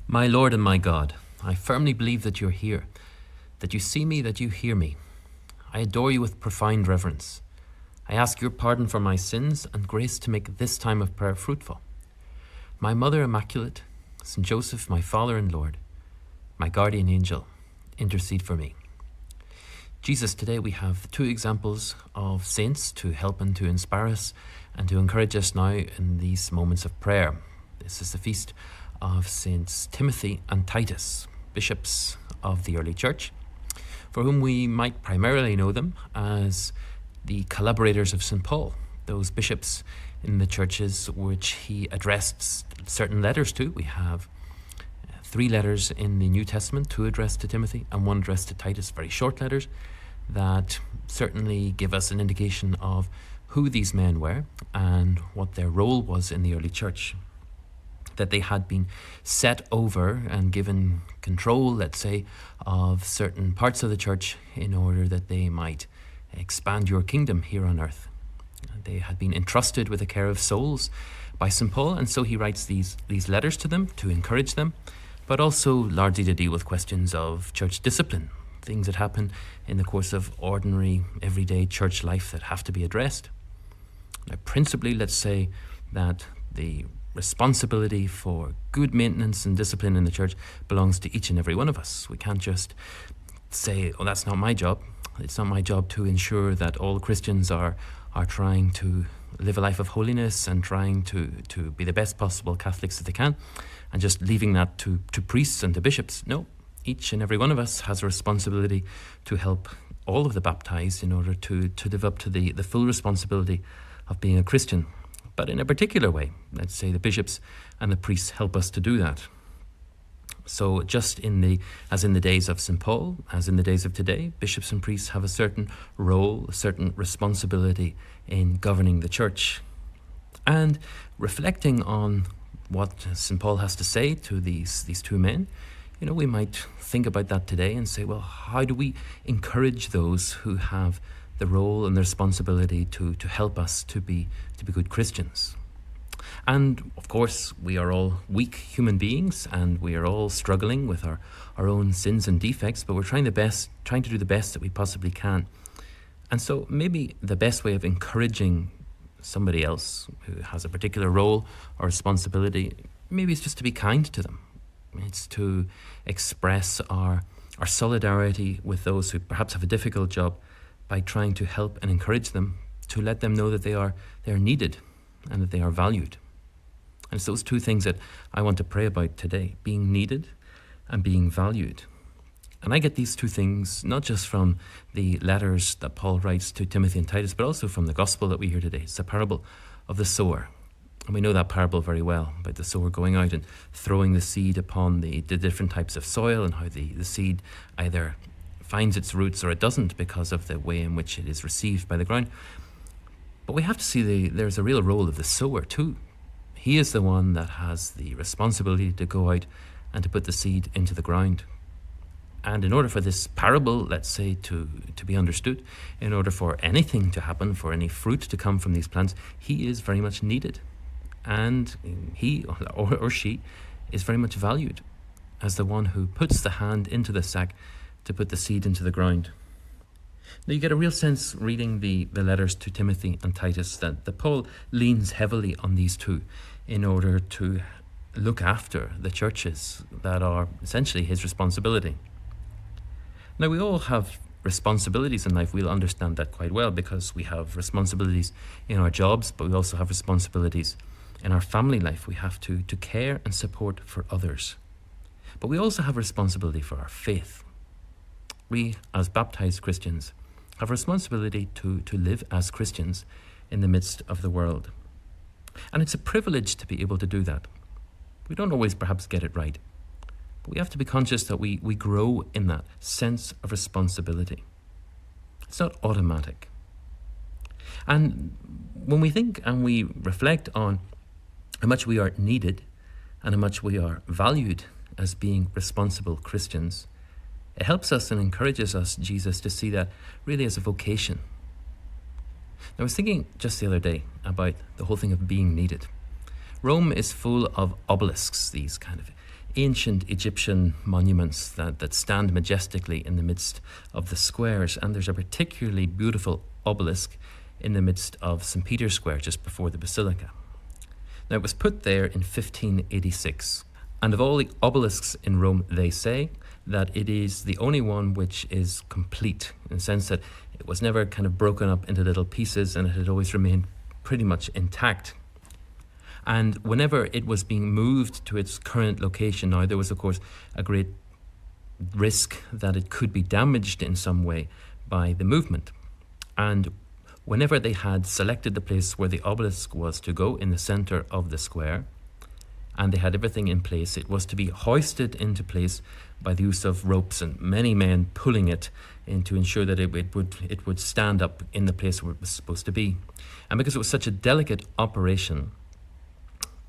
My Lord and my God, I firmly believe that you're here, that you see me, that you hear me. I adore you with profound reverence. I ask your pardon for my sins and grace to make this time of prayer fruitful. My Mother Immaculate, St. Joseph, my Father and Lord, my guardian angel, intercede for me. Jesus, today we have two examples of saints to help and to inspire us and to encourage us now in these moments of prayer. This is the feast of Saints Timothy and Titus, bishops of the early church, for whom we might primarily know them as the collaborators of St. Paul, those bishops in the churches which he addressed certain letters to. We have 3 letters in the New Testament, 2 addressed to Timothy and 1 addressed to Titus, very short letters that certainly give us an indication of who these men were and what their role was in the early church. That they had been set over and given control, let's say, of certain parts of the church in order that they might expand your kingdom here on earth. They had been entrusted with the care of souls by St. Paul, and so he writes these letters to them to encourage them, but also largely to deal with questions of church discipline, things that happen in the course of ordinary, everyday church life that have to be addressed. Now, principally, let's say that the responsibility for good maintenance and discipline in the church belongs to each and every one of us. We can't just say, oh, that's not my job. It's not my job to ensure that all Christians are trying to live a life of holiness and trying to be the best possible Catholics that they can, and just leaving that to priests and to bishops. No, each and every one of us has a responsibility to help all of the baptized in order to live up to the full responsibility of being a Christian. But in a particular way, let's say the bishops and the priests help us to do that. So just as in the days of St. Paul, as in the days of today, bishops and priests have a certain role, a certain responsibility in governing the church. And reflecting on what St. Paul has to say to these 2 men, we might think about that today and say, well, how do we encourage those who have the role and the responsibility to help us to be good Christians? And of course, we are all weak human beings and we are all struggling with our own sins and defects, but we're trying to do the best that we possibly can. And so maybe the best way of encouraging somebody else who has a particular role or responsibility, maybe it's just to be kind to them. It's to express our solidarity with those who perhaps have a difficult job by trying to help and encourage them, to let them know that they are needed and that they are valued. And it's those 2 things that I want to pray about today, being needed and being valued. And I get these 2 things not just from the letters that Paul writes to Timothy and Titus, but also from the gospel that we hear today. It's the parable of the sower. And we know that parable very well, about the sower going out and throwing the seed upon the different types of soil, and how the seed either finds its roots or it doesn't because of the way in which it is received by the ground. But we have to see there's a real role of the sower too. He is the one that has the responsibility to go out and to put the seed into the ground. And in order for this parable, let's say, to be understood, in order for anything to happen, for any fruit to come from these plants, he is very much needed. And he or she is very much valued as the one who puts the hand into the sack to put the seed into the ground. Now you get a real sense reading the letters to Timothy and Titus that Paul leans heavily on these 2 in order to look after the churches that are essentially his responsibility. Now we all have responsibilities in life. We'll understand that quite well because we have responsibilities in our jobs, but we also have responsibilities in our family life. We have to care and support for others. But we also have responsibility for our faith. We, as baptized Christians, have a responsibility to live as Christians in the midst of the world. And it's a privilege to be able to do that. We don't always perhaps get it right, but we have to be conscious that we grow in that sense of responsibility. It's not automatic. And when we think and we reflect on how much we are needed and how much we are valued as being responsible Christians, it helps us and encourages us, Jesus, to see that really as a vocation. I was thinking just the other day about the whole thing of being needed. Rome is full of obelisks, these kind of ancient Egyptian monuments that stand majestically in the midst of the squares, and there's a particularly beautiful obelisk in the midst of St. Peter's Square just before the Basilica. Now, it was put there in 1586, and of all the obelisks in Rome, they say that it is the only one which is complete, in the sense that it was never kind of broken up into little pieces, and it had always remained pretty much intact. And whenever it was being moved to its current location now, there was, of course, a great risk that it could be damaged in some way by the movement. And whenever they had selected the place where the obelisk was to go in the centre of the square, and they had everything in place, it was to be hoisted into place by the use of ropes and many men pulling it in to ensure that it would stand up in the place where it was supposed to be. And because it was such a delicate operation,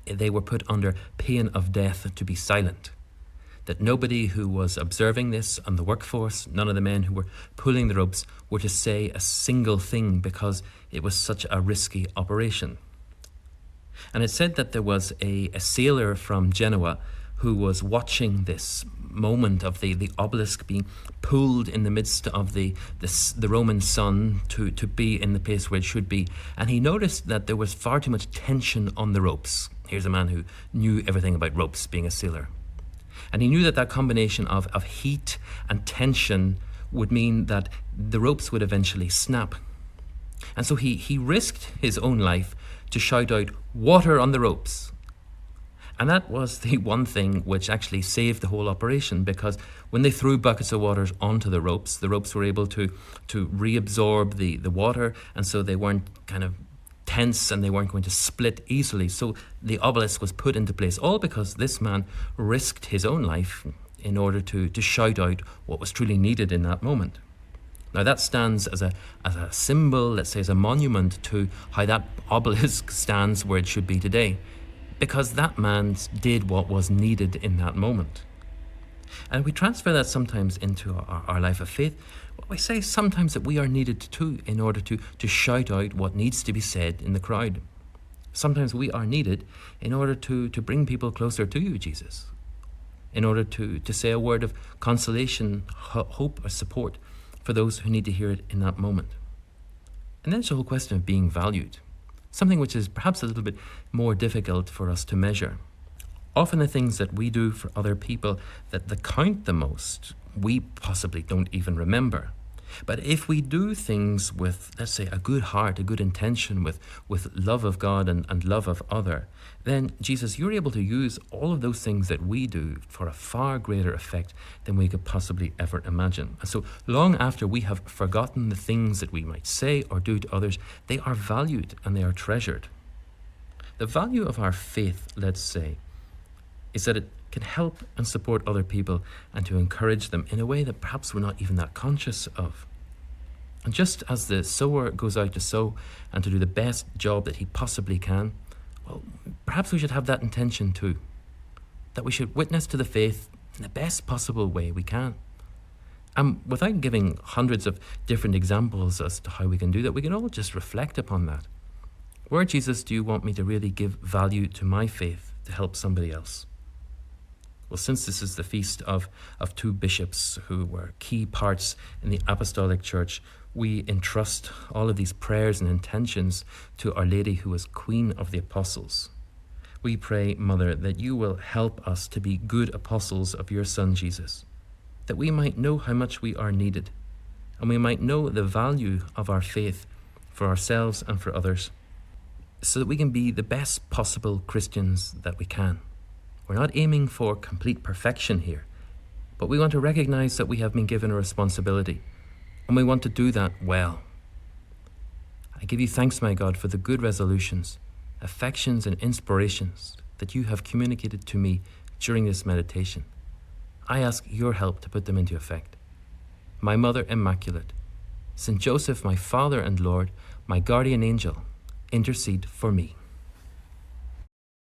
they were put under pain of death to be silent. That nobody who was observing this on the workforce, none of the men who were pulling the ropes, were to say a single thing because it was such a risky operation. And it said that there was a sailor from Genoa who was watching this moment of the obelisk being pulled in the midst of the Roman sun to be in the place where it should be. And he noticed that there was far too much tension on the ropes. Here's a man who knew everything about ropes, being a sailor. And he knew that combination of heat and tension would mean that the ropes would eventually snap. And so he risked his own life to shout out, "Water on the ropes." And that was the one thing which actually saved the whole operation, because when they threw buckets of water onto the ropes were able to reabsorb the water, and so they weren't kind of tense and they weren't going to split easily. So the obelisk was put into place, all because this man risked his own life in order to shout out what was truly needed in that moment. Now that stands as a symbol, let's say as a monument to how that obelisk stands where it should be today, because that man did what was needed in that moment. And we transfer that sometimes into our life of faith. We say sometimes that we are needed too in order to shout out what needs to be said in the crowd. Sometimes we are needed in order to bring people closer to you, Jesus, in order to say a word of consolation, hope, or support for those who need to hear it in that moment. And then it's the whole question of being valued, something which is perhaps a little bit more difficult for us to measure. Often the things that we do for other people that count the most, we possibly don't even remember. But if we do things with, let's say, a good heart, a good intention, with love of God and love of other, then, Jesus, you're able to use all of those things that we do for a far greater effect than we could possibly ever imagine. And so long after we have forgotten the things that we might say or do to others, they are valued and they are treasured. The value of our faith, let's say, is that it can help and support other people and to encourage them in a way that perhaps we're not even that conscious of. And just as the sower goes out to sow and to do the best job that he possibly can, well, perhaps we should have that intention too, that we should witness to the faith in the best possible way we can. And without giving hundreds of different examples as to how we can do that, we can all just reflect upon that. Where, Jesus, do you want me to really give value to my faith to help somebody else? Well, since this is the feast of two bishops who were key parts in the Apostolic Church, we entrust all of these prayers and intentions to Our Lady, who is Queen of the Apostles. We pray, Mother, that you will help us to be good apostles of your Son, Jesus, that we might know how much we are needed, and we might know the value of our faith for ourselves and for others, so that we can be the best possible Christians that we can. We're not aiming for complete perfection here, but we want to recognize that we have been given a responsibility, and we want to do that well. I give you thanks, my God, for the good resolutions, affections, and inspirations that you have communicated to me during this meditation. I ask your help to put them into effect. My Mother Immaculate, Saint Joseph, my Father and Lord, my guardian angel, intercede for me.